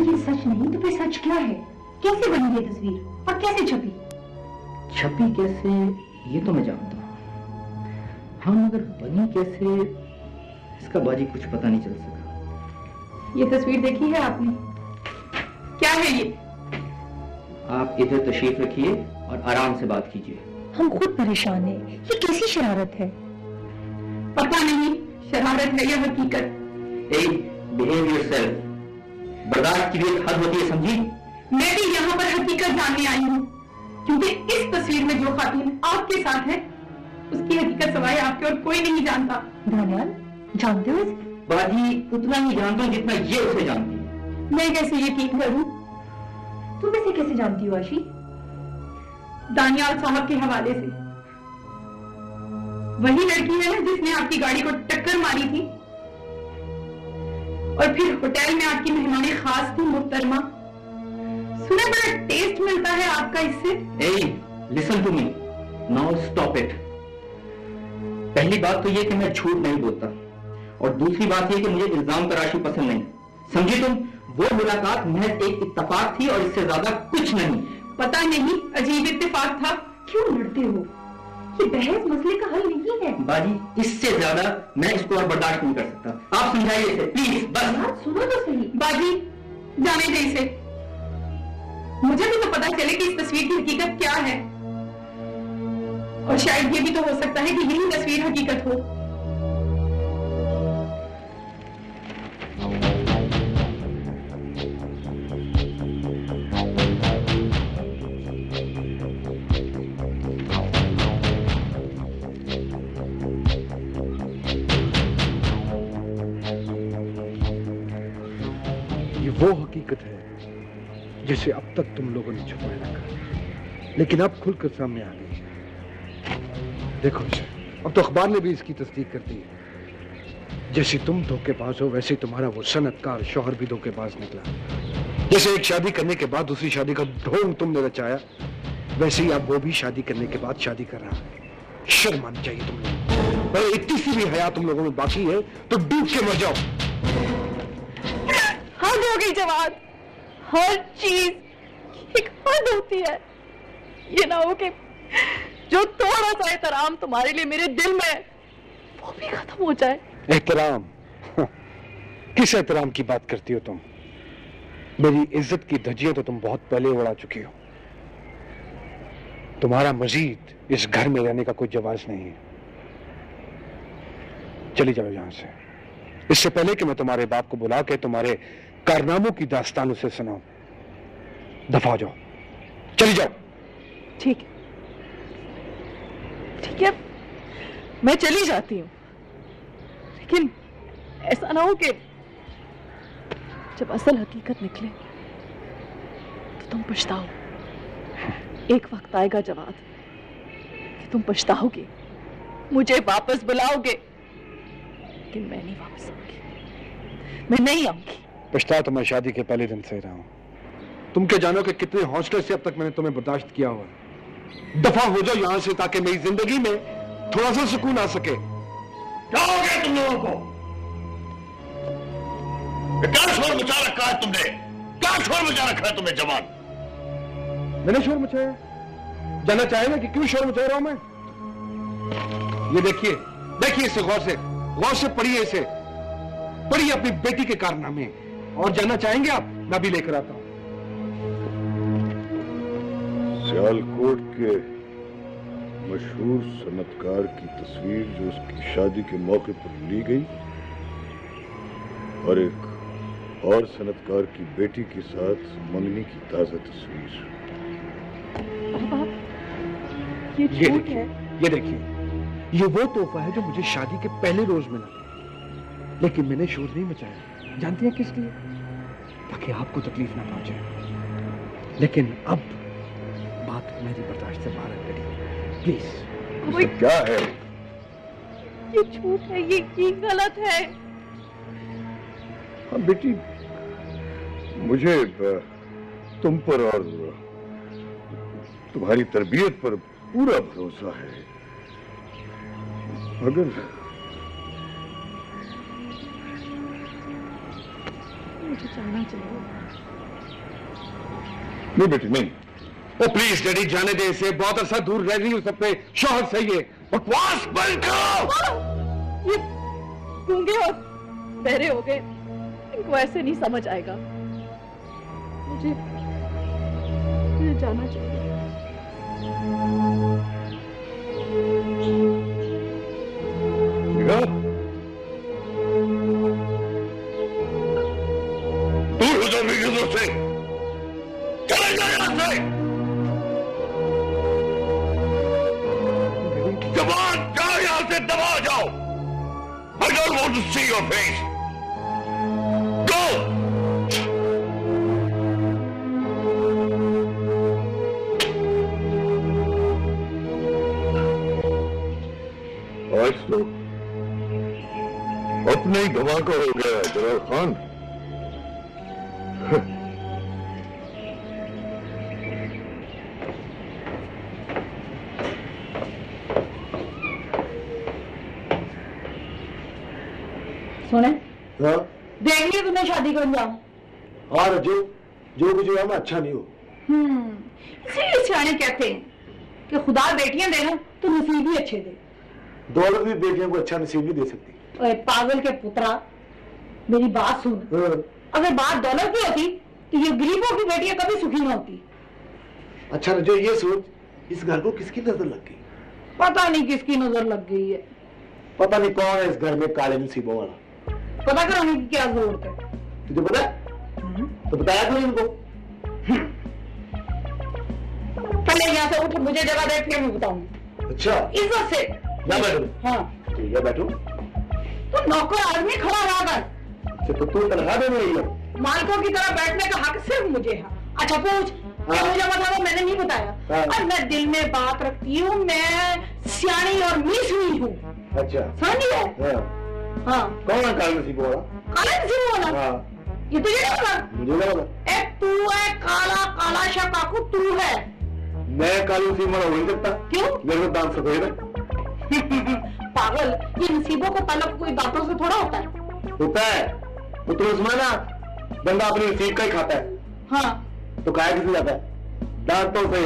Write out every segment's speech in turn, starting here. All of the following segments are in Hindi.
ये सच नहीं तो फिर सच क्या है? कैसे बनी ये तस्वीर और कैसे छपी? छपी कैसे ये तो मैं जानता हूँ, हाँ मगर बनी कैसे इसका बाजी कुछ पता नहीं चल सका। ये तस्वीर देखी है आपने? क्या है ये? आप इधर तशरीफ रखिए और आराम से बात कीजिए। हम खुद परेशान हैं। ये कैसी शरारत है? पता नहीं शरारत है या हकीकत। Behave yourself. बर्दाश्त की भी एक हद होती है, समझी? मैं भी यहाँ पर हकीकत जानने आई हूँ, क्योंकि इस तस्वीर में जो खातून आपके साथ है उसकी हकीकत सवाए आपके और कोई नहीं जानता। दानियाल, जानते हो इसे? बाजी उतना ही जानता हूँ जितना ये उसे जानती है। मैं कैसे यकीन करूँ? तुम इसे कैसे जानती हो आशी? दानियाल साहब के हवाले से। वही लड़की है ना जिसने आपकी गाड़ी को टक्कर मारी थी और फिर होटल में आपकी मेहमानी खास थी मुहतरमा। सुना बड़ा टेस्ट मिलता है आपका इससे। Listen to me, now stop it. पहली बात तो ये कि मैं झूठ नहीं बोलता और दूसरी बात ये कि मुझे इल्जाम तराशी पसंद नहीं, समझी तुम? वो मुलाकात महज एक इत्तेफाक थी और इससे ज्यादा कुछ नहीं। पता नहीं अजीब इत्तेफाक था। क्यों लड़ते हो? ये बहस मसले का हल नहीं है। बाजी इससे ज्यादा मैं इसको और बर्दाश्त नहीं कर सकता। आप समझाइए इसे प्लीज। बस सुनो तो सही। बाजी जाने दे इसे। मुझे भी तो पता चले कि इस तस्वीर की हकीकत क्या है, और शायद ये भी तो हो सकता है कि यही तस्वीर हकीकत हो। ये वो हकीकत है जिसे अब तक तुम लोगों ने छुपाए रखा, लेकिन अब खुलकर सामने आ गई। देखो इसे, अब तो अखबार ने भी इसकी तस्दीक कर दी। जैसे तुम धोखेबाज हो वैसे तुम्हारा वो सनतकार शौहर भी धोखेबाज निकला। जैसे एक शादी करने के बाद दूसरी शादी का ढोंग तुमने रचाया, वैसे ही अब वो भी शादी करने के बाद शादी कर रहा है। शर्म आनी चाहिए तुम लोगों को। इतनी सी भी हया तुम लोगों में बाकी है तो डूब के मर जाओ। हद हो गई जवाब। हर चीज एक हद होती है। ये ना हो कि जो थोड़ा सा एहतराम तुम्हारे लिए मेरे दिल में है वो भी खत्म हो जाए। एहतराम? किस एहतराम की बात करती हो तुम? मेरी इज्जत की धज्जियां तो तुम बहुत पहले उड़ा चुकी हो। तुम्हारा मजीद इस घर में रहने का कोई जवाज नहीं है। चली जाओ यहां से, इससे पहले कि मैं तुम्हारे बाप को बुला के तुम्हारे कारनामों की दास्तान उसे सुनाऊं। दफा हो जाओ, चली जाओ। ठीक है, ठीक है, मैं चली जाती हूँ, लेकिन ऐसा ना हो कि जब असल हकीकत निकले तो तुम पछताओ। एक वक्त आएगा जवाब कि तुम पछताओगे, मुझे वापस बुलाओगे, लेकिन मैं नहीं वापस आऊंगी, मैं नहीं आऊंगी। पछता तो मैं शादी के पहले दिन से रहा हूं। तुम क्या जानो कि कितने हौसले से अब तक मैंने तुम्हें बर्दाश्त किया हुआ। दफा हो जाओ यहां से ताकि मेरी जिंदगी में थोड़ा सा सुकून आ सके। क्या हो गया तुम लोगों को? क्या शोर मचा रखा है तुमने? क्या शोर मचा रखा है तुमने जवान? मैंने शोर मचाया? जानना चाहेगा कि क्यों शोर मचा रहा हूं मैं? ये देखिए, देखिए इसे गौर से पढ़िए इसे, पढ़िए अपनी बेटी के कारनामे। और जानना चाहेंगे आप? मैं भी लेकर आता हूं। सियालकोट के मशहूर सनतकार की तस्वीर जो उसकी शादी के मौके पर ली गई, और एक और सनतकार की बेटी के साथ मंगनी की ताजा तस्वीर। ये झूठ है। ये देखिए, ये वो तोहफा है जो मुझे शादी के पहले रोज मिला, लेकिन मैंने शोर नहीं मचाया। जानते हैं किस लिए? ताकि आपको तकलीफ ना पहुंचे। लेकिन अब बात मेरी बर्दाश्त से बाहर है। प्लीज। ये क्या है? ये झूठ है, ये गलत है। हाँ बेटी, मुझे तुम पर और तुम्हारी तरबियत पर पूरा भरोसा है, मगर मुझे जाना चाहिए। नहीं बेटी नहीं। ओ प्लीज डैडी जाने दे इसे, बहुत अरसा दूर रह रही हूँ सबसे, शौहर सही है। बकवास बंद करो। ये गूंगे और बहरे हो गए, इनको ऐसे नहीं समझ आएगा। मुझे जाना चाहिए। दूर हो जाओ मेरी नजर से, चले जाओ यहां से। जवान जाओ यहां से, दबा जाओ। I don't want to see your face. Go. आज तो अपने ही धमाका हो गया जलाल खान। सुने, हाँ देख लिया तुमने शादी कर जाओ। हाँ रजू, जो कुछ हुआ मैं अच्छा नहीं हूँ। इसीलिए सियाने कहते हैं कि खुदा बेटियां दे ना तो नसीब ही अच्छे दे। दौलत भी बेटियों को अच्छा नसीब नहीं दे सकती। ओए पागल के पुत्रा, मेरी बात सुन। अगर बात दौलत की होती तो ये गरीबों की बेटियां कभी सुखी न होती। अच्छा रजू ये सोच, इस घर को किसकी नजर लग गई? पता नहीं किसकी नजर लग गई है। पता नहीं कौन है इस घर में काले नसीबों वाला। पता कराने की क्या जरूरत है? तुझे पता है? तो बताया क्यों इनको? पहले यहाँ से उठ, मुझे जगह बैठ के मैं बताऊंगी। अच्छा इज्जत से जा बैठो। हाँ ठीक है बैठो। तो नौकर आदमी खड़ा रहा कर। तो तू तनख्वाह देने आई है? मालिकों की तरह बैठने का हक सिर्फ मुझे है। अच्छा पूछ। हाँ। मुझे बताओ, मैंने नहीं बताया। हाँ। और मैं दिल में बात रखती हूँ, मैं सियानी और मीसवी हूँ। अच्छा समझिए? हाँ। हाँ कौन है काले नसीबों वाला? काला नसीब वाला? हाँ ये तुझे नहीं पता? मुझे ना पता। ए तू है काला, काला शाह काकू तू है। मैं काले नसीब वाला हो नहीं सकता। क्यों? मेरे को दांत सफेद है। पागल, ये नसीबों का तलब कोई दांतों से थोड़ा होता है। होता है तो तुम सुना ना, बंदा अपने नसीब का ही खाता है। हाँ तो खाया किसने जाता है? दांतों से।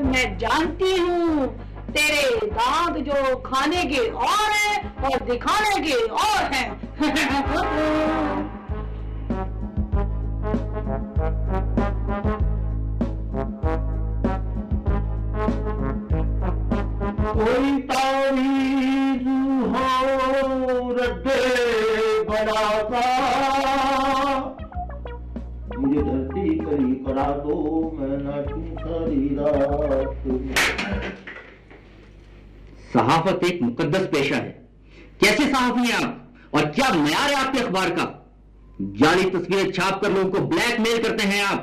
मैं जानती हूँ तेरे दांत जो खाने के और हैं और दिखाने के और हैं। कोई तावीज़ हो रद्दे बड़ा सा, मुझे धरती करीब करा दो, मैं नाचूं सारी रात। सहाफत एक मुकद्दस पेशा है। कैसे सहाफी हैं आप, और क्या मयार है आपके अखबार का? जाली तस्वीरें छाप कर लोगों को ब्लैकमेल करते हैं आप।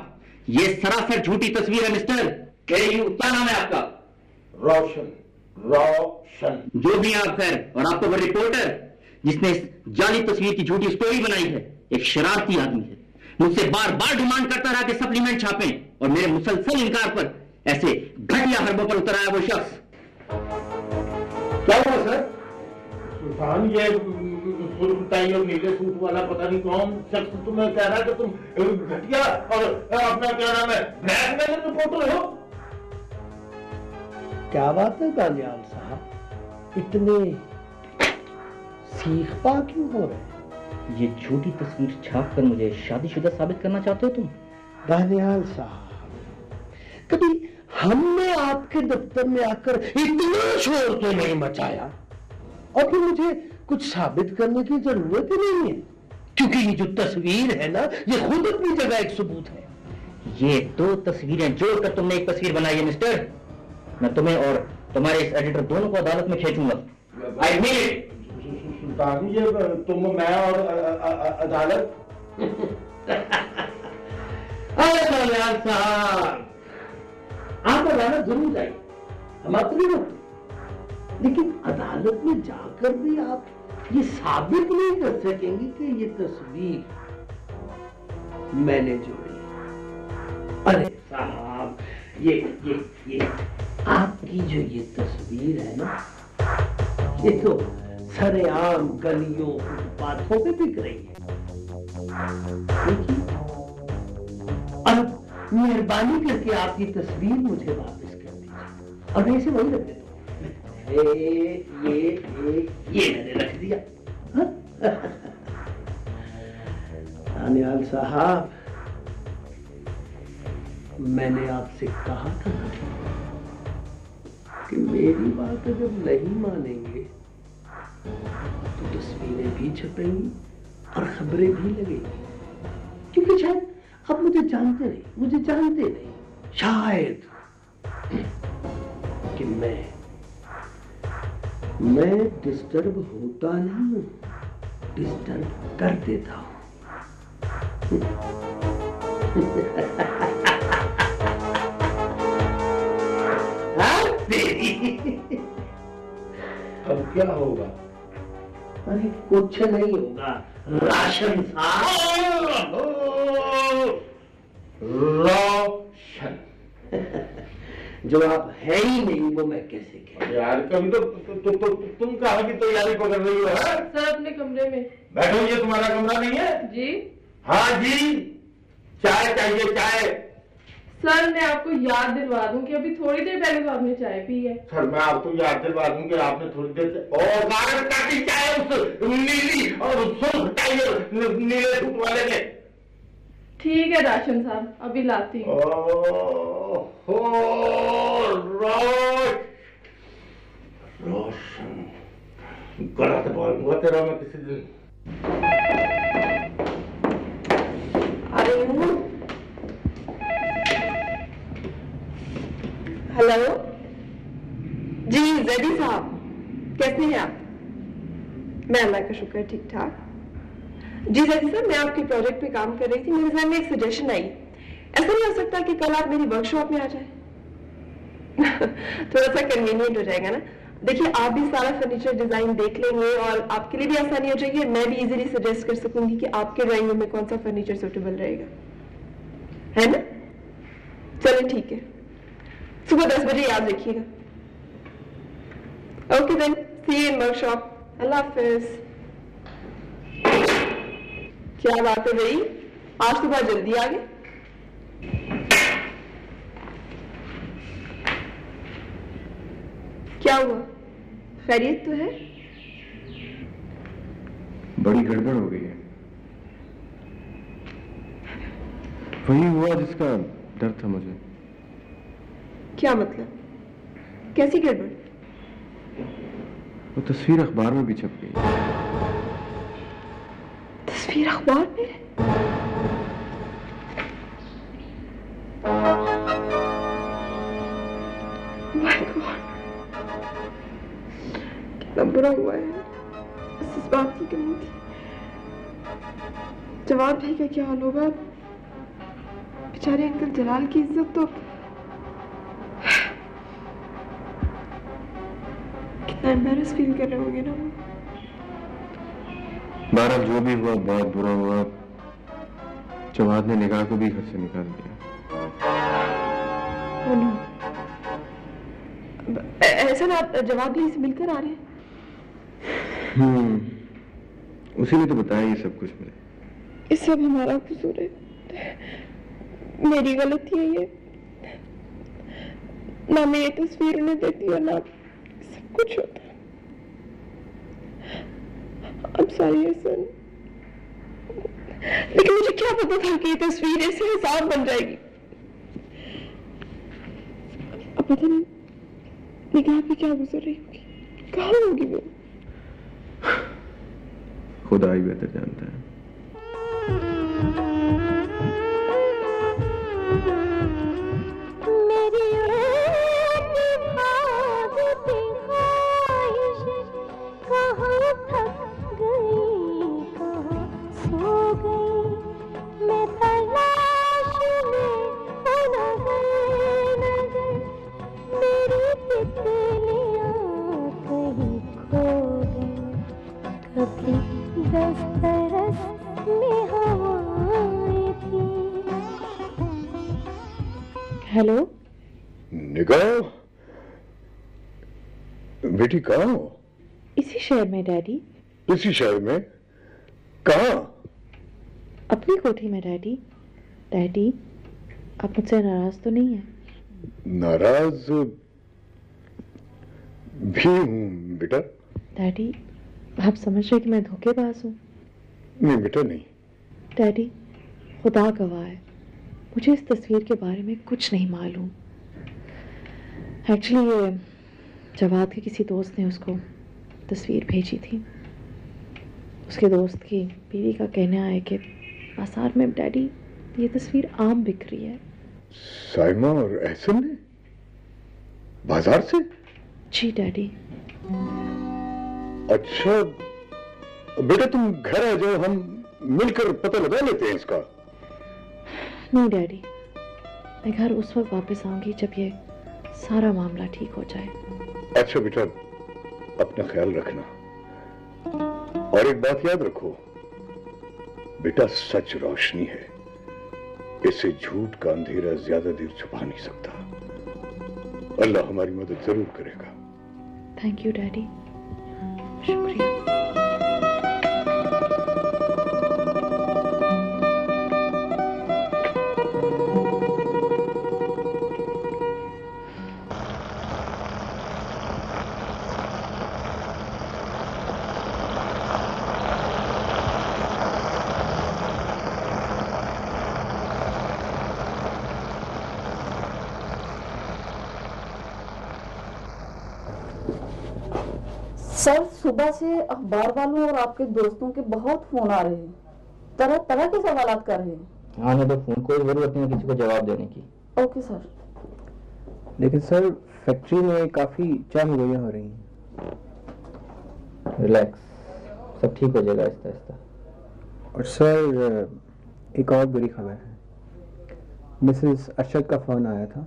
ये सरासर झूठी तस्वीर है मिस्टर। क्या नाम है आपका? रोशन। रोशन जो भी आप खैर, और आपका वो रिपोर्टर जिसने इस जाली तस्वीर की झूठी स्टोरी बनाई है एक शरारती आदमी है। मुझसे बार बार डिमांड करता रहा कि सप्लीमेंट छापें, और मेरे मुसलसल इनकार पर ऐसे घटिया हरबों पर उतर आया वो शख्स। क्या हुआ सर? सुल्तान, ये सुरखटाई और नीले सूट वाला पता नहीं कौन शख्स तुम्हें कह रहा है कि तुम घटिया और अपना क्या नाम है ब्लैकमेल रिपोर्टर हो। क्या बात है दानियाल साहब, इतने सीख पा क्यों हो रहे? ये झूठी तस्वीर छाप कर मुझे शादीशुदा साबित करना चाहते हो तुम? दानियाल साहब, कभी हमने आपके दफ्तर में आकर इतना शोर तो नहीं मचाया, और फिर मुझे कुछ साबित करने की जरूरत ही नहीं है, क्योंकि ये जो तस्वीर है ना, ये खुद अपनी जगह एक सबूत है। ये दो तस्वीरें जोड़कर तुमने एक तस्वीर बनाई है मिस्टर। मैं तुम्हें और तुम्हारे इस एडिटर दोनों को अदालत में खींचूंगा। I mean it. सुल्तान, ये तुम, मैं और अदालत। अरे दानियाल साहब, आप अदालत जरूर जाइए, हम आपको नहीं रोकते, लेकिन अदालत में जाकर भी आप ये साबित नहीं कर सकेंगे कि ये तस्वीर मैंने जोड़ी। अरे साहब, ये आपकी जो ये तस्वीर है ना, ये तो सरेआम गलियों फुटपाथों पे बिक रही है। अब मेहरबानी करके आपकी तस्वीर मुझे वापस कर दीजिए और मैं इसे वहीं रख देता हूँ। ये मैंने रख दिया। दानियाल साहब, मैंने आपसे कहा था ना कि मेरी बात अगर नहीं मानेंगे तो तस्वीरें भी छपेंगी और खबरें भी लगेंगी, क्योंकि शायद आप मुझे जानते नहीं, शायद कि मैं डिस्टर्ब होता नहीं हूं, डिस्टर्ब कर देता हूं। अब क्या होगा? अरे कुछ नहीं होगा राशन साहब। रोशन जो आप है ही नहीं वो मैं कैसे कह। यार कभी तो तुम कहाँ की तैयारी पकड़ रही हो? सर अपने कमरे में बैठो, ये तुम्हारा कमरा नहीं है? जी हाँ जी, चाय चाहिए, चाय। सर मैं आपको याद दिलवा दूं कि अभी थोड़ी देर पहले तो आपने चाय पी है। सर मैं आपको याद दिलवा दूं कि आपने थोड़ी देर से और कागज काटी चाय उस नीली और सुर्ख टाइगर नीले सूट वाले ने। ठीक है राशन साहब, अभी लाती हूँ। रोशन गला दबाऊंगा तेरा मैं किसी दिन। हेलो जी जैदी साहब, कैसे हैं आप? मैं अल्लाह का शुक्र ठीक ठाक। जी जैदी साहब, मैं आपके प्रोजेक्ट पे काम कर रही थी, मेरे ज़हन में एक सजेशन आई। ऐसा नहीं हो सकता कि कल आप मेरी वर्कशॉप में आ जाए? थोड़ा सा कन्वीनियंट हो जाएगा ना। देखिए आप भी सारा फर्नीचर डिजाइन देख लेंगे और आपके लिए भी आसानी हो जाएगी, मैं भी इजीली सजेस्ट कर सकूंगी कि आपके ड्राइंग रूम में कौन सा फर्नीचर सूटेबल रहेगा, है ना? चलिए ठीक है, सुबह 10 बजे याद रखिएगा। Okay then, see you in workshop. अल्लाह हाफिज। क्या बात है भाई, आज तो बहुत जल्दी आ गए। क्या हुआ, खैरियत तो है? बड़ी गड़बड़ हो गई है। वही हुआ जिसका डर था मुझे। क्या मतलब, कैसी गड़बड़? वो तस्वीर अखबार में भी छप गई। तस्वीर अखबार में? My God, कितना बुरा हुआ है। बस इस बात की कमी थी। जवाब भाई का क्या हाल होगा? बेचारे अंकल जलाल की इज्जत तो कितना एम्बैरस फील कर रहे होंगे ना। बहरहाल जो भी हुआ बहुत बुरा हुआ। जवाद ने निगाह को भी घर से निकाल दिया। ऐसा ना, आप जवाब भी मिलकर आ रहे हैं? उसी ने तो बताया ये सब कुछ मुझे। ये सब हमारा कसूर है, मेरी गलती है ये। ना मैं ये तस्वीर उन्हें देती और ना सब कुछ होता। I'm sorry सन, लेकिन मुझे क्या पता था कि ये तस्वीर ऐसे हिसाब बन जाएगी। अब पता नहीं निगाह पे क्या गुजर रही होगी, कहाँ होगी वो? खुदा ही बेहतर जानता है। हेलो निगाह, बेटी कहाँ हो? इसी शहर में डैडी। इसी शहर में? कहाँ? अपनी कोठी में डैडी। डैडी, आप मुझसे नाराज तो नहीं है? नाराज भी हूं बेटा। डैडी, आप समझ रहे कि मैं धोखेबाज हूँ? नहीं बेटा, नहीं। डैडी, खुदा गवाह है, मुझे इस तस्वीर के बारे में कुछ नहीं मालूम। एक्चुअली ये जवाद के किसी दोस्त ने उसको तस्वीर भेजी थी। उसके दोस्त की बीवी का कहना है कि बाजार में डैडी ये तस्वीर आम बिक रही है। साइमा और एहसन ने बाजार से? जी डैडी। अच्छा बेटा, तुम घर आ जाओ, हम मिलकर पता लगा लेते हैं इसका। नहीं डैडी, मैं घर उस वक्त वापस आऊंगी जब ये सारा मामला ठीक हो जाए। अच्छा बेटा, अपना ख्याल रखना और एक बात याद रखो बेटा, सच रोशनी है, इसे झूठ का अंधेरा ज्यादा देर छुपा नहीं सकता। अल्लाह हमारी मदद जरूर करेगा। Thank you daddy. शुक्रिया। सर, सुबह से अखबार वालों और आपके दोस्तों के बहुत फोन आ रहे हैं, तरह तरह के सवाल कर रहे हैं। आने दो फोन, कोई जरूरत नहीं है किसी को जवाब देने की। Okay sir. लेकिन सर, फैक्ट्री में काफी चाल गोलियां हो रही हैं। रिलैक्स, सब ठीक हो जाएगा आहिस्ता आहिस्ता। और सर, एक और बुरी खबर है। मिसेस अरशद का फोन आया था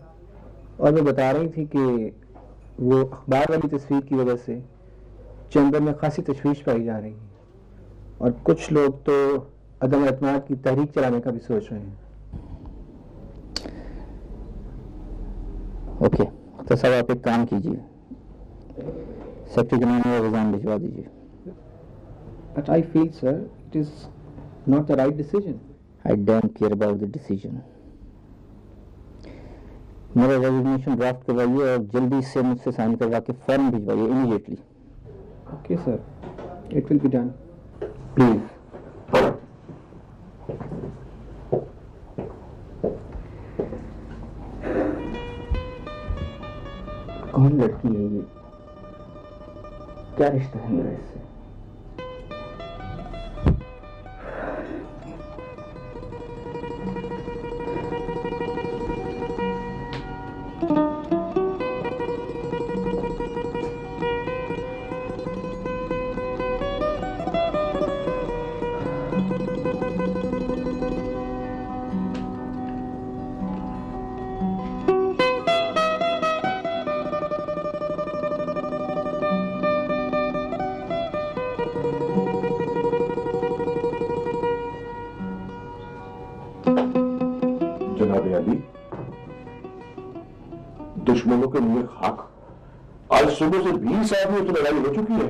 और वो बता रही थी कि वो अखबार वाली तस्वीर की वजह से चैम्बर में खासी तशवीश पाई जा रही है और कुछ लोग तो अदम एतमाद की तहरीक चलाने का भी सोच रहे हैं। ओके, तो सब आप एक काम कीजिए, सेक्रेटरी जनरल को रिजाइन भिजवा दीजिए। But I feel, sir, it is not the right decision. I don't care about the decision. मेरा रेजिग्नेशन ड्राफ्ट करवाइए और जल्दी से मुझसे साइन करवा के फॉर्म भिजवाइए immediately. Okay, sir. It will be done. Please. कौन लड़की है ये? क्या रिश्ता है मेरा इससे? जनाब अली, दुश्मनों के लिए खाक। आज सुबह से 20 आदमियों की लड़ाई हो चुकी है।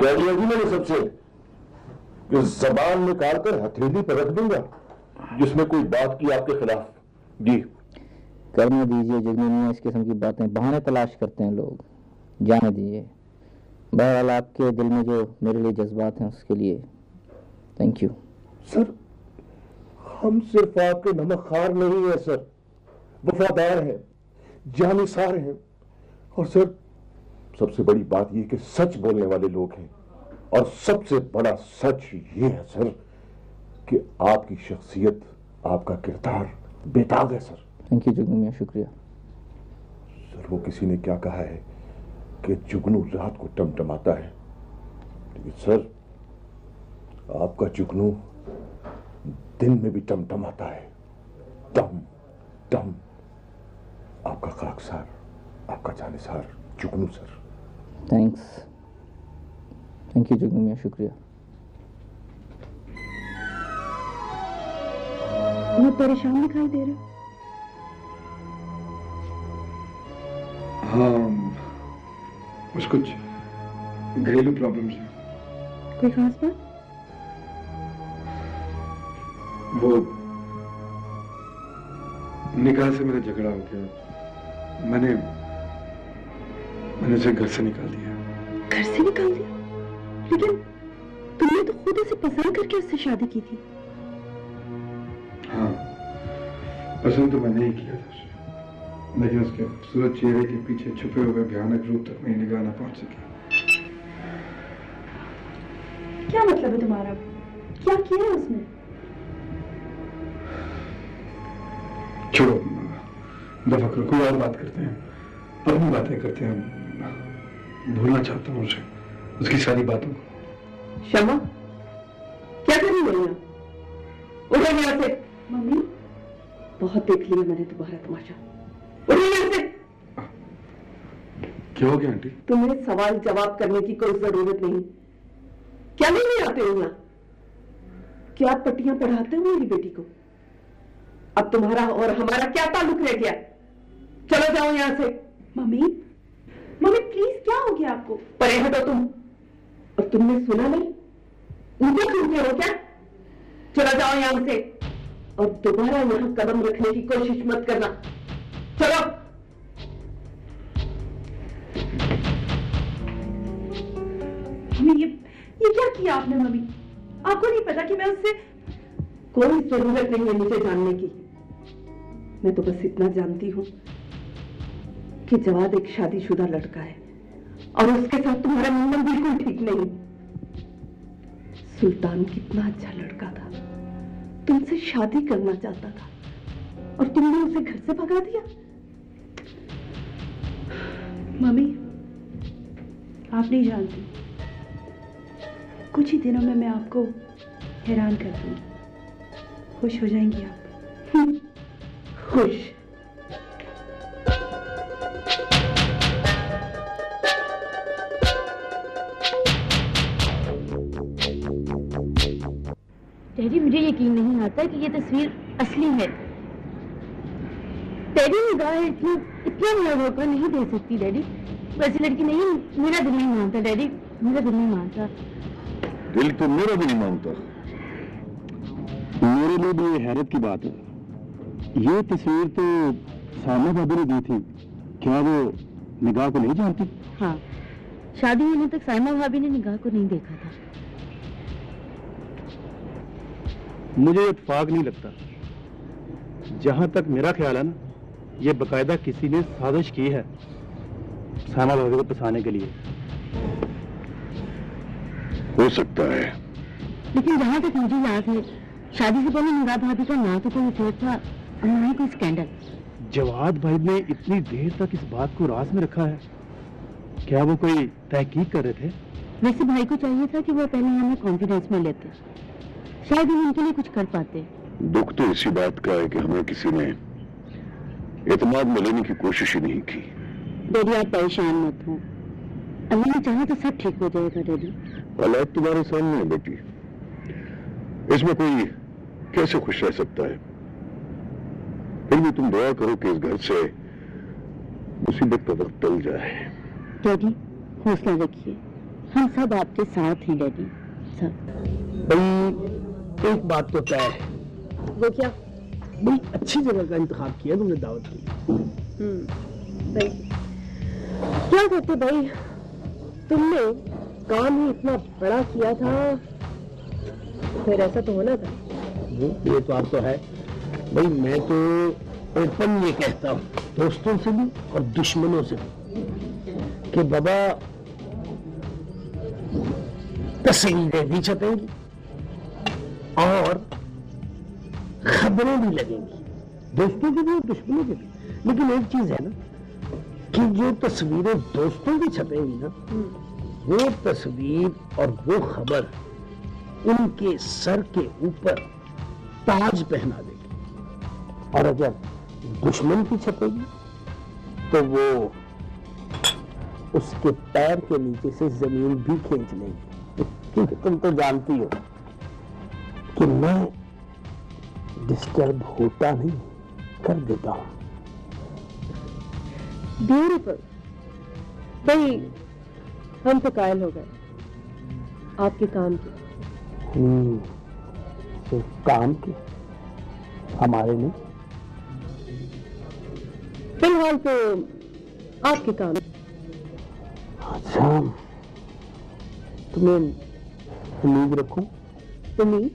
कह दिया जी मैंने सबसे कि जबान निकाल कर हथेली पर रख दूंगा जिसमें कोई बात की आपके खिलाफ। जी करने दीजिए जगमीनिया, इस किस्म की बातें बहाने तलाश करते हैं लोग, जाने दीजिए। बहरहाल आपके दिल में जो मेरे लिए जज्बात हैं उसके लिए थैंक यू। सर, हम सिर्फ आपके नमक खार नहीं है सर, वफादार हैं, जानिसार हैं, और सर सबसे बड़ी बात यह कि सच बोलने वाले लोग हैं। और सबसे बड़ा सच ये है सर कि आपकी शख्सियत, आपका किरदार बेदाग है सर। थैंक यू जुगनू, शुक्रिया। सर, वो किसी ने क्या कहा है कि जुगनू रात को टमटमाता है, लेकिन सर आपका जुगनू दिन में भी टमटमाता है। दम दम, आपका खाकसार, आपका जानिसार जुगनू सर। थैंक्स, थैंक यू जुगनू, शुक्रिया। मैं परेशान दिखाई दे रही हूँ। हाँ, कुछ घरेलू प्रॉब्लम्स हैं। कोई खास बात? वो निकाह से मेरा झगड़ा हो गया। मैंने उसे घर से निकाल दिया। घर से निकाल दिया? लेकिन तुमने तो खुद उसे पसंद करके उससे शादी की थी। हाँ, पसंद तो मैंने ही किया था उसे, लेकिन उसके खूबसूरत चेहरे के पीछे छुपे हुए भयानक रूप तक मेरी निगाह न पहुंच सकी। क्या मतलब है तुम्हारा? क्या किया है उसने? छोड़ो, दफा करो, कोई और बात करते हैं, अपनी बातें करते हैं। भूलना चाहता हूँ उसे, उसकी सारी बातों को। शमा, क्या कर रही हो? उठो यहाँ से। मम्मी, बहुत देख लिया मैंने तुम्हारा तमाशा। उठो यहाँ से। क्या हो गया आंटी? तुम्हें सवाल जवाब करने की कोई जरूरत नहीं। क्या नहीं आते हो यहाँ? क्या पट्टियां पढ़ाते हो मेरी बेटी को? अब तुम्हारा और हमारा क्या ताल्लुक रह गया? चलो जाओ यहाँ से। मम्मी, मम्मी प्लीज, क्या हो गया आपको? परे हटो तुम। और तुमने सुना नहीं? उनको सुनते हो क्या? चलो जाओ यहाँ से और दोबारा यहाँ कदम रखने की कोशिश मत करना। चलो। मम्मी, ये क्या किया आपने? मम्मी, आपको नहीं पता कि मैं उससे... कोई जरूरत नहीं है मुझे जानने की। मैं तो बस इतना जानती हूं कि जवाद एक शादीशुदा लड़का है और उसके साथ तुम्हारा मन बिल्कुल ठीक नहीं। सुल्तान कितना अच्छा लड़का था, तुमसे शादी करना चाहता था और तुमने उसे घर से भगा दिया। मम्मी, आप नहीं जानती, कुछ ही दिनों में मैं आपको हैरान कर दूंगी। खुश हो जाएंगी आप। खुश? डैडी, मुझे यकीन नहीं आता कि ये तस्वीर असली है। तेरी निगाह इतना बड़ा धोखा नहीं दे सकती डैडी। वैसी लड़की नहीं, मेरा दिल नहीं मानता डैडी, मेरा दिल नहीं मानता। दिल तो मेरा भी नहीं मानता। मेरे लिए भी ये हैरत की बात है। ये तस्वीर तो सामा भाभी ने दी थी, क्या वो निगाह को नहीं जानती? हाँ, शादी होने तक साइमा भाभी ने निगाह को नहीं देखा था। मुझे इत्तेफाक नहीं लगता। जहां तक मेरा ख्याल है ना, ये बकायदा किसी ने साजिश की है साइमा भाभी को फंसाने के लिए। हो सकता है, लेकिन जहां तक मुझे याद है, शादी से पहले निगाह भाभी का ना तो कोई अफेयर था और ना ही कोई स्कैंडल। जवाद भाई ने इतनी देर तक इस बात को राज में रखा है, क्या वो कोई तहकीक कर रहे थे? वैसे भाई को चाहिए था कि वो पहले हमें कॉन्फिडेंस में लेते, शायद हम उनके लिए कुछ कर पाते। दुख तो इसी बात का है कि हमें किसी ने एतमाद में लेने की कोशिश ही नहीं की। डैडी, आप परेशान मत हो, अल्लाह ने चाहा तो सब ठीक हो जाएगा। डैडी, हालात तुम्हारे सामने है बेटी, इसमें कोई कैसे खुश रह सकता है? फिर भी तुम दुआ करो कि इस घर से मुसीबत का वक्त टल जाए। डैडी, हौसला रखिए, हम सब आपके साथ हैं डैडी, सब। भाई एक बात तो तय है। वो क्या? बड़ी अच्छी जगह का इंतखाब किया तुमने दावत की। भाई क्या करते भाई, तुमने काम ही इतना बड़ा किया था, फिर ऐसा तो होना था। ये तो आप तो है भाई, मैं तो ओपन ये कहता हूँ दोस्तों से भी और दुश्मनों से भी कि बाबा तस्वीरें भी छपेंगी और खबरें भी लगेंगी, दोस्तों की भी और दुश्मनों की भी। लेकिन एक चीज है ना कि जो तस्वीरें दोस्तों की छपेंगी ना, वो तस्वीर और वो खबर उनके सर के ऊपर ताज पहना देगी, और अगर दुश्मन की छपेगी तो वो उसके पैर के नीचे से जमीन भी खींच लेगी। क्योंकि तुम तो जानती हो कि मैं डिस्टर्ब होता नहीं, कर देता हूं। ब्यूटीफुल भाई, हम तो कायल हो गए आपके काम के। सिर्फ काम के? हमारे नहीं। फिलहाल तो आपके काम। अच्छा, तुम्हें उम्मीद रखूं? उम्मीद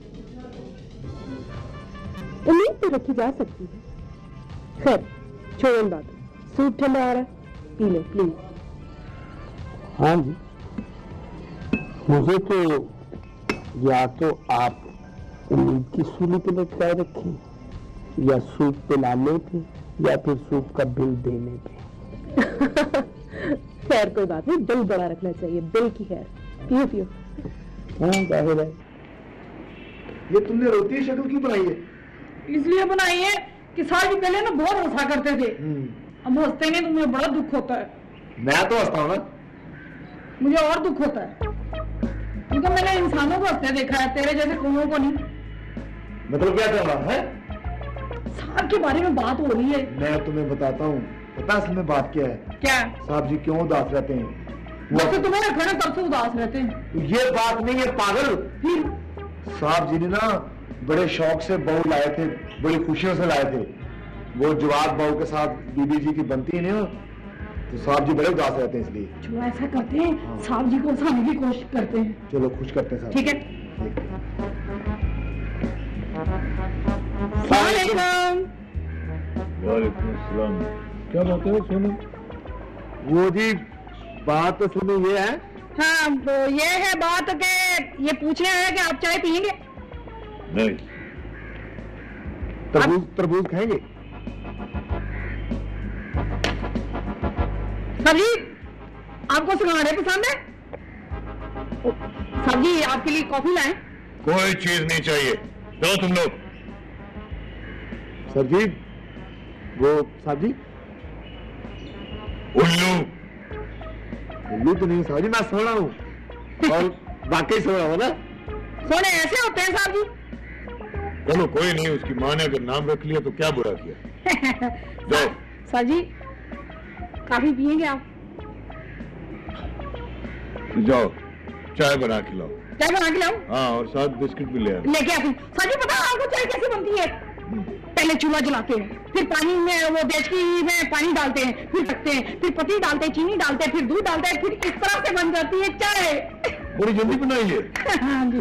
तो रखी जा सकती है। खैर छोड़ो इन बातों, सूप ठंडा आ रहा है, पी लो प्लीज। हाँ जी, मुझे तो या तो आप उम्मीद की सूली पे लटकाए रखें, या सूप पिलाने पे, या फिर सूप का बिल देने पे। खैर कोई बात नहीं, बिल बड़ा रखना चाहिए, बिल की खैर। पियो पियो। हाँ जाहिर है। ये तुमने रोटी की शक्ल क्यों बनाई है? इसलिए बनाई है कि साल पहले ना बहुत हंसा करते थे, अब हंसते नहीं तो मुझे बड़ा दुख होता है। मैं तो हंसता हूँ ना। मुझे और दुख होता है क्योंकि मैंने इंसानों को हंसते देखा है, तेरे जैसे कौनों को नहीं। मतलब क्या कर रहा है? साहब के बारे में बात हो रही है। मैं तुम्हें बताता हूँ, पता असल में बात क्या है? क्या? साहब जी क्यों उदास रहते हैं? वैसे तुम्हें रखा ना तब से उदास रहते हैं। ये बात नहीं है पागल। साहब जी ने ना बड़े शौक से बहू लाए थे, बड़ी खुशियों से लाए थे। वो जवाब बहू के साथ बीबी जी की बनती है ना, तो साहब जी बड़े उदास रहते हैं। इसलिए जो ऐसा करते हैं साहब जी को हंसाने की कोशिश करते हैं। चलो खुश करते हैं साहब। ठीक है। वालेकुम सलाम। क्या बात है सोनू? वो जी बात तो सुनो ये है। हाँ तो ये है बात के ये पूछने आया कि आप चाय पियेंगे? नहीं। तरबूज खाएंगे? सब्जी आपको सिंघाड़े पसंद है? सब्जी आपके लिए कॉफी लाएं? कोई चीज नहीं चाहिए, जाओ तुम लोग। सर जी वो साहब जी उल्लू। उल्लू तो नहीं साहब जी, मैं सो रहा हूँ और वाकई सो रहा हूँ ना। सोने ऐसे होते हैं साहब जी। चलो कोई नहीं, उसकी माँ ने अगर नाम रख लिया तो क्या बुरा किया। जाओ। सर जी काफी पियेंगे आप? जाओ चाय बना के लाओ। चाय बना के लाऊं? हाँ और साथ बिस्किट भी ले आओ। लेके आती। सर जी पता आपको चाय कैसे बनती है? पहले चूल्हा जलाते हैं, फिर पानी में वो डेचकी में पानी डालते हैं, फिर रखते हैं, फिर पत्ती डालते हैं, चीनी डालते हैं, फिर दूध डालते हैं, फिर इस तरह से बन जाती है चाय। बड़ी जल्दी बनाई है। हाँ जी।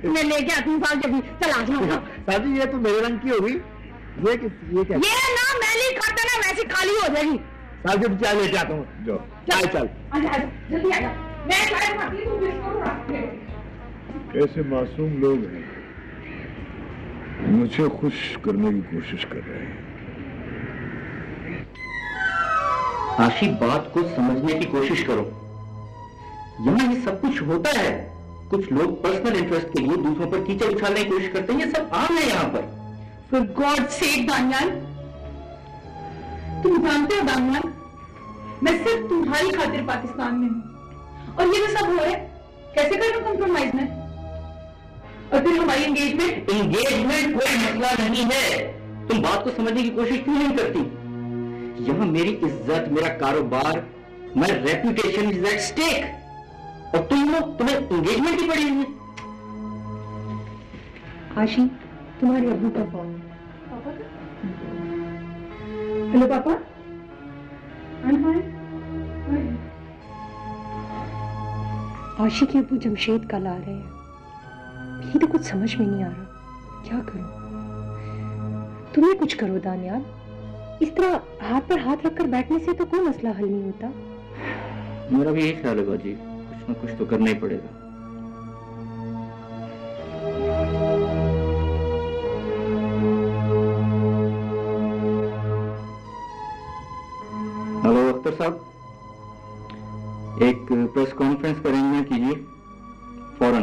मैं लेके आती हूँ साहब जी। चल आ जाओ साहब जी। ये तो मेरे रंग की होगी। ये क्या? ये ना मैली खाते ना वैसी काली हो जाएगी। साहब जी चाय लेके आता हूँ। जाओ चाय चल। आजा जल्दी आजा। मैं चाय बनाती हूँ, बिस्कुट रख दे। कैसे मासूम लोग हैं, मुझे खुश करने की कोशिश कर रहे हैं। आशी बात को समझने की कोशिश करो। यहाँ ये सब कुछ होता है, कुछ लोग पर्सनल इंटरेस्ट के लिए दूसरों पर कीचड़ उछालने की कोशिश करते हैं, ये सब आम है यहाँ पर। For God's sake दानियाल, तुम जानते हो दानियाल, मैं सिर्फ तुम्हारी खातिर पाकिस्तान में हूँ और ये जो सब हो रहा है कैसे करें कॉम्प्रोमाइज में? और फिर हमारी एंगेजमेंट कोई मसला नहीं है, तुम बात को समझने की कोशिश क्यों नहीं करती? यहाँ मेरी इज्जत, मेरा कारोबार, my reputation is at stake और तुम लोग, तुम्हें एंगेजमेंट की पड़ी हुई है। आशी तुम्हारे अब्बू का फोन है। पापा का? हेलो पापा। आशी के अब्बू जमशेद कल आ रहे हैं, ये तो कुछ समझ में नहीं आ रहा, क्या करूं? तुम ही कुछ करो दानियाल, इस तरह हाथ पर हाथ रखकर बैठने से तो कोई मसला हल नहीं होता। मेरा भी यही ख्याल है बाजी, कुछ ना कुछ तो करना ही पड़ेगा। हेलो अख्तर साहब, एक प्रेस कॉन्फ्रेंस का अरेंजमेंट कीजिए फौरन,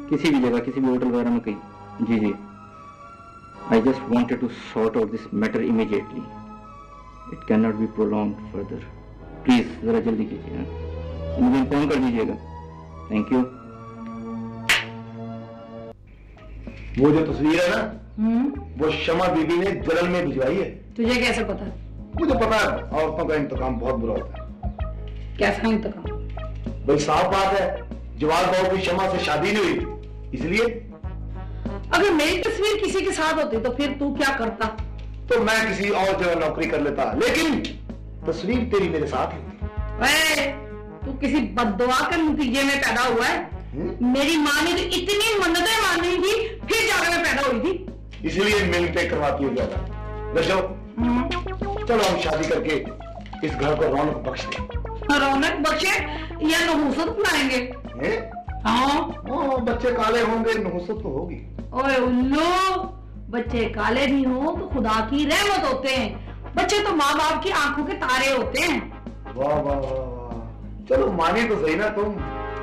किसी भी जगह, किसी भी होटल वगैरह में कहीं। जी जी, I just wanted to sort out this matter immediately, it can not be prolonged further. Please जरा जल्दी कीजिए, मुझे इन्फॉर्म कर दीजिएगा। Thank you. वो जो तस्वीर है ना, वो शमा बीबी ने जलन में भिजवाई है। तुझे कैसे पता? मुझे पता है, औरतों का इंतकाम बहुत बुरा होता है। कैसा इंतकाम? भाई साफ बात है, जवाब बहू की शमा से शादी नहीं हुई, इसलिए अगर मेरी तस्वीर किसी के साथ होती तो फिर तू क्या करता? तो मैं किसी और जगह नौकरी कर लेता, लेकिन तस्वीर तेरी मेरे साथ ही। तू किसी बददुआ के नतीजे में पैदा हुआ है। मेरी माँ ने तो इतनी मन्नतें मानी थी, फिर जाकर मैं पैदा हुई थी। इसलिए मिलते करवाती हो ज्यादा। चलो हम शादी करके इस घर को रौनक बख्श दें। रौनक बख्शे या नहुसत बुलाएंगे? हाँ, बच्चे काले होंगे, नहुसत तो होगी। ओए उल्लू, बच्चे काले भी हो तो खुदा की रहमत होते हैं। बच्चे तो माँ बाप की आंखों के तारे होते हैं। वाह वाह वाह, चलो मानी तो सही ना तुम।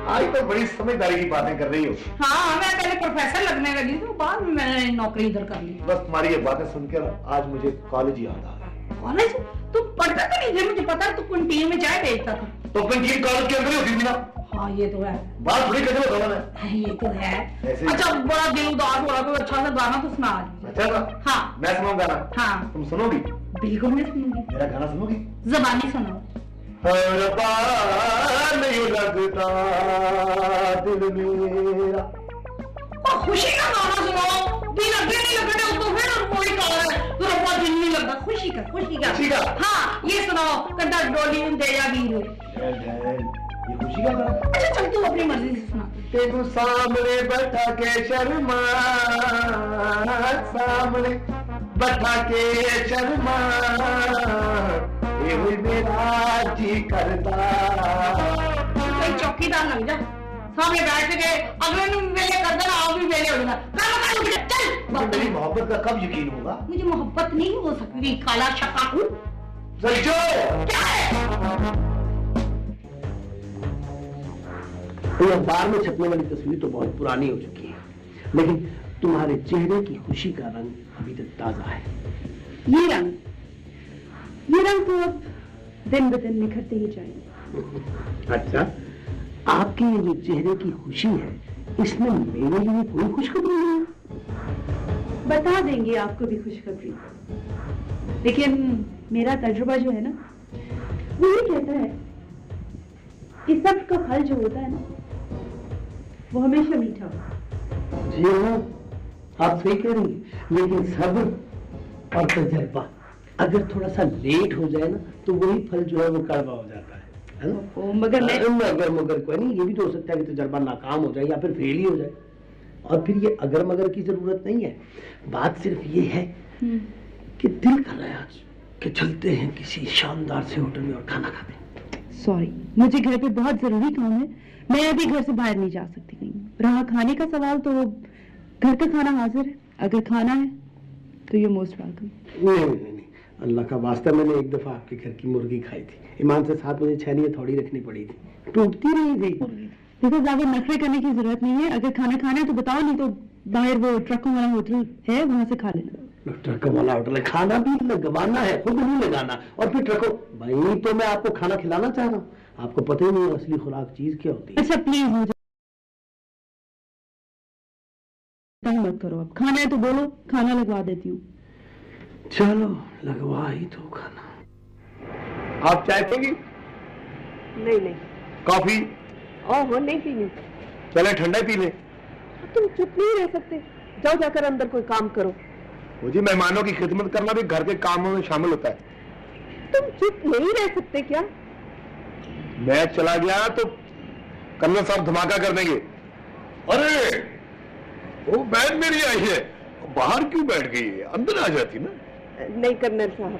आज तो बड़ी समझदारी की बातें कर रही हो। हाँ, मैं पहले प्रोफेसर लगने लगी थी, बाद में मैंने नौकरी इधर कर ली। बस तुम्हारी ये बातें सुनकर आज मुझे कॉलेज याद आ रहा। कॉलेज? तुम पढ़ता तो नहीं थे, मुझे पता है। तू कैंटीन में चाय बेचता था। तो कैंटीन कॉलेज के अंदर ही होती थी ना। हाँ ये तो है। बात थोड़ी करने वाला मैं। ये तो है। अच्छा, बड़ा दिल उदास हो रहा, तो अच्छा सा गाना तो सुना आज। अच्छा था? हाँ, मैं सुनाऊं गाना? हाँ। तुम सुनोगी? बिल्कुल मैं सुनूंगी। मेरा गाना सुनोगी? ज़बानी सुनाओ। हर बार यूं लगता दिल मेरा। खुशी का गाना सुनाओ। दिल लगे नहीं लगने तो फिर कोई गाना है, तो रब्बा दिल नहीं लगता। खुशी का, खुशी का। हाँ, ये सुनाओ। कंधा डोली दे या वीर। ये खुशी का गाना? अच्छा चल, तू अपनी मर्जी से सुना। तेरे सामने बैठा के शर्मा, सामने बैठा के शर्मा, ये हुई मेरा जी करता। कोई चौकीदार लग जा, सामने बैठ के अगले ने मेले कर देना, आप भी मेले हो जाना। चल, मेरी मोहब्बत का कब यकीन होगा? मुझे मोहब्बत नहीं हो सकती, काला शकाकू। क्या है? अखबार में छपने वाली तस्वीर तो बहुत पुरानी हो चुकी है, लेकिन तुम्हारे चेहरे की खुशी का रंग अभी तक ताजा है। ये रंग तो अब दिन ब दिन निखरते ही जाएंगे। अच्छा, आपकी ये जो चेहरे की खुशी है, इसमें मेरे लिए कोई खुशखबरी नहीं है? बता देंगे आपको भी खुशखबरी, लेकिन मेरा तजुर्बा जो है ना, वो ये कहता है कि सब्र का फल जो होता है ना, वो हमेशा मीठा होता है। जी हाँ, आप सही कह रही हैं, लेकिन सब्र और तजर्बा अगर थोड़ा सा लेट हो जाए ना, तो वही फल जो है वो कड़वा हो जाता है ना? मगर कोई नहीं, ये भी तो हो सकता है कि तजर्बा नाकाम हो जाए या फिर फेल ही हो जाए। और फिर ये अगर मगर की जरूरत नहीं है, बात सिर्फ ये है कि दिल कर रहा है आज कि चलते हैं किसी शानदार से होटल में और खाना खाते हैं। सॉरी, मुझे घर पे बहुत जरूरी काम है, मैं अभी घर से बाहर नहीं जा सकती कहीं। रहा खाने का सवाल, तो घर का खाना हाजिर है, अगर खाना है तो ये मोस्ट वेलकम। नहीं, अल्लाह का वास्ता, मैंने एक दफा आपके घर की मुर्गी खाई थी, ईमान से साथ मुझे छैनियाँ थोड़ी रखनी पड़ी थी, टूटती नहीं थी। देखो, ज्यादा नखरे करने की जरूरत नहीं है, अगर खाना खाना है तो बताओ, नहीं तो बाहर वो ट्रकों वाला होटल है, वहां से खा लेना। ट्रकों वाला होटल है? खाना भी लगवाना है, खुद नहीं लगाना, और फिर ट्रकों। भाई तो मैं आपको खाना खिलाना चाह रहा हूँ, आपको पता ही नहीं है असली खुराक चीज क्या होती है। अच्छा प्लीज मुझे मत करो, अब खाना है तो बोलो, खाना लगवा देती हूँ। चलो लगवा ही तो खाना। आप चाय पिएंगी? नहीं। कॉफी? ओहो, नहीं पीनी। चले ठंडा ही पी ले। तुम चुप नहीं रह सकते, जाओ जाकर अंदर कोई काम करो। मुझे मेहमानों की खिदमत करना भी घर के कामों में शामिल होता है। तुम चुप नहीं रह सकते क्या? मैं चला गया तो कर्नल साहब धमाका कर देंगे। अरे वो बहन मेरी आई है, बाहर क्यों बैठ गई है? अंदर आ जाती ना। नहीं कर्नल साहब,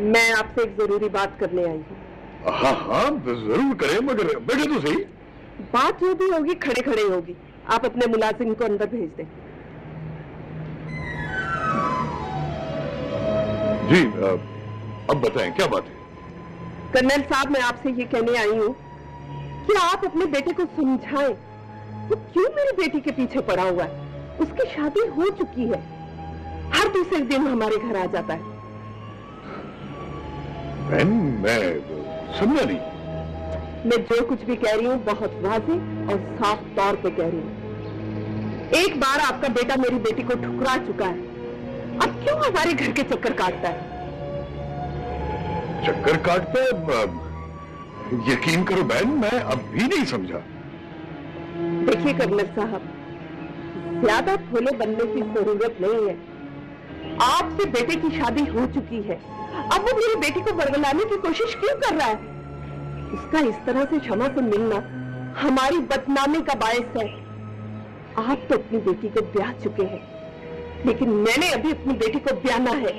मैं आपसे एक जरूरी बात करने आई हूँ। हाँ जरूर करें, मगर बैठे तो सही। बात जो भी होगी खड़े खड़े होगी। आप अपने मुलाजिम को अंदर भेज दें। जी अब बताएं क्या बात है? कर्नल साहब, मैं आपसे ये कहने आई हूँ कि आप अपने बेटे को समझाएं, वो क्यों मेरी बेटी के पीछे पड़ा हुआ है। उसकी शादी हो चुकी है, हर दूसरे दिन हमारे घर आ जाता है। बहन मैं समझा नहीं। मैं जो कुछ भी कह रही हूँ बहुत वाज़ेह और साफ तौर पे कह रही हूँ। एक बार आपका बेटा मेरी बेटी को ठुकरा चुका है, अब क्यों हमारे घर के चक्कर काटता है? चक्कर काटता है? यकीन करो बहन, मैं अब भी नहीं समझा। देखिए कर्नल साहब, ज्यादा भोले बनने की जरूरत नहीं है। आपसे बेटे की शादी हो चुकी है, अब वो मेरी बेटी को बरगलाने की कोशिश क्यों कर रहा है? उसका इस तरह से क्षमा से मिलना हमारी बदनामी का बायस है। आप तो अपनी बेटी को ब्याह चुके हैं, लेकिन मैंने अभी अपनी बेटी को ब्याहना है।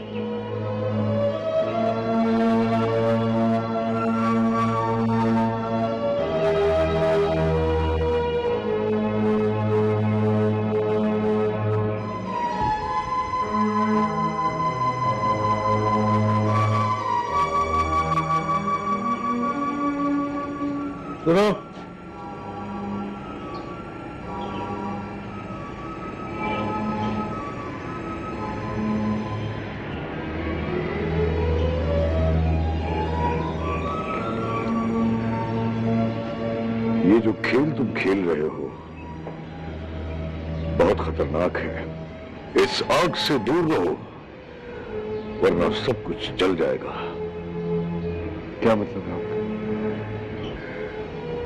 सुनो, ये जो खेल तुम खेल रहे हो बहुत खतरनाक है। इस आग से दूर रहो, वरना सब कुछ जल जाएगा। क्या मतलब है?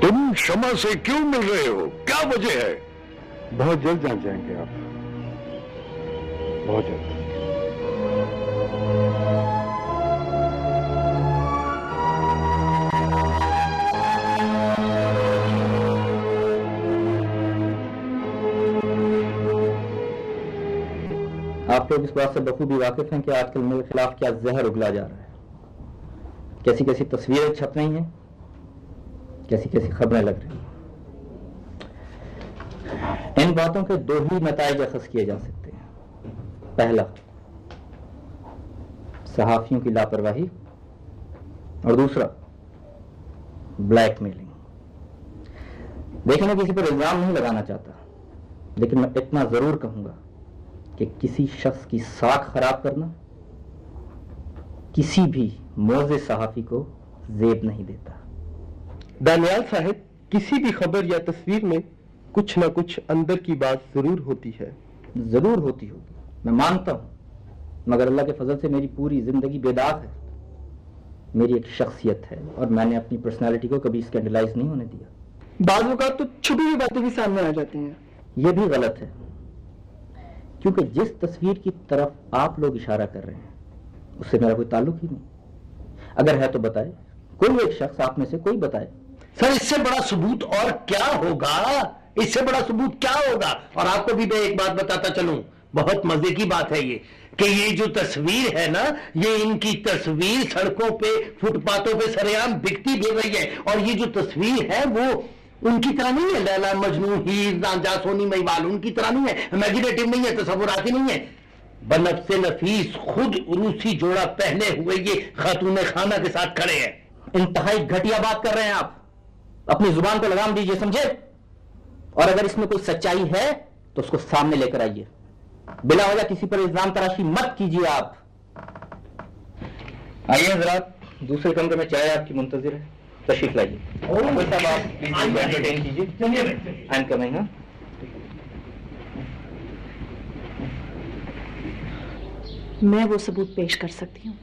तुम क्षमा से क्यों मिल रहे हो? क्या वजह है? बहुत जल्द जान जाएंगे आप, बहुत जल्द। आप लोग इस बात से बखूबी वाकिफ हैं कि आजकल मेरे खिलाफ क्या जहर उगला जा रहा है, कैसी कैसी तस्वीरें छप रही हैं, कैसी कैसी खबरें लग रही हैं। इन बातों के दो ही नताइज अखज़ किए जा सकते हैं। पहला, सहाफियों की लापरवाही, और दूसरा ब्लैकमेलिंग। देखिए, मैं किसी पर इल्जाम नहीं लगाना चाहता, लेकिन मैं इतना जरूर कहूंगा कि किसी शख्स की साख खराब करना किसी भी मोअज़्ज़िज़ सहाफी को ज़ेब नहीं देता। दानियाल साहब, किसी भी खबर या तस्वीर में कुछ ना कुछ अंदर की बात जरूर होती है। जरूर होती होगी, मैं मानता हूं, मगर अल्लाह के फजल से मेरी पूरी जिंदगी बेदाग है। मेरी एक शख्सियत है और मैंने अपनी पर्सनालिटी को कभी स्कैंडलाइज नहीं होने दिया। बाज़ औक़ात तो छुपी हुई बातें भी सामने आ जाती हैं। यह भी गलत है, क्योंकि जिस तस्वीर की तरफ आप लोग इशारा कर रहे हैं उससे मेरा कोई ताल्लुक ही नहीं। अगर है तो बताए, कोई एक शख्स आप में से कोई बताए। सर, इससे बड़ा सबूत और क्या होगा? इससे बड़ा सबूत क्या होगा? और आपको भी मैं एक बात बताता चलूं, बहुत मजे की बात है ये, कि ये जो तस्वीर है ना, ये इनकी तस्वीर सड़कों पे, फुटपाथों पे सरेआम बिकती भी रही है। और ये जो तस्वीर है वो उनकी तरह नहीं है, लैला मजनू, हीर रांझा, सोनी महिवाल, उनकी तरह नहीं है, इमेजिनेटिव नहीं है, तसव्वुराती नहीं है। बनफ्से नफीस खुद रूसी जोड़ा पहने हुए ये खातून खाना के साथ खड़े हैं। इंतहाई घटिया बात कर रहे हैं आप, अपनी जुबान को लगाम दीजिए, समझे? और अगर इसमें कोई सच्चाई है तो उसको सामने लेकर आइए। बिला वजह किसी पर इल्जाम तराशी मत कीजिए। आप आइए हजरात, दूसरे कमरे में चाय आपकी मुंतजिर है, तशरीफ लाइए। साहब आप एंटरटेन कीजिए। I am coming. हाँ, मैं वो सबूत पेश कर सकती हूँ